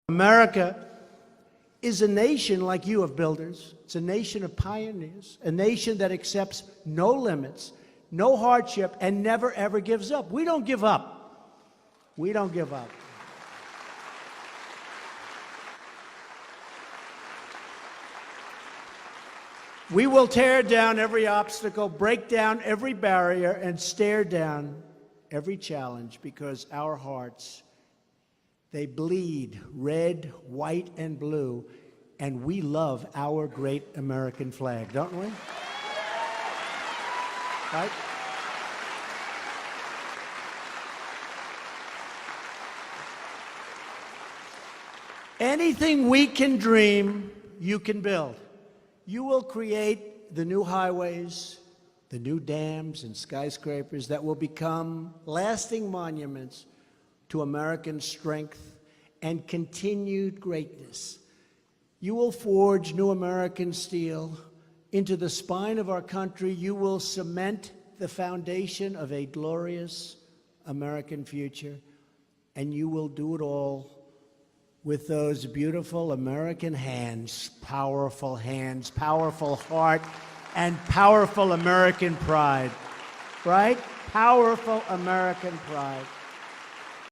America is a nation like you of builders. It's a nation of pioneers, a nation that accepts no limits, no hardship, and never, ever gives up. We don't give up. We don't give up. We will tear down every obstacle, break down every barrier, and stare down every challenge, because our hearts, they bleed red, white, and blue, and we love our great American flag, don't we? Right? Anything we can dream, you can build. You will create the new highways, the new dams and skyscrapers that will become lasting monuments to American strength and continued greatness. You will forge new American steel into the spine of our country. You will cement the foundation of a glorious American future, and you will do it all with those beautiful American hands, powerful heart, and powerful American pride, right? Powerful American pride.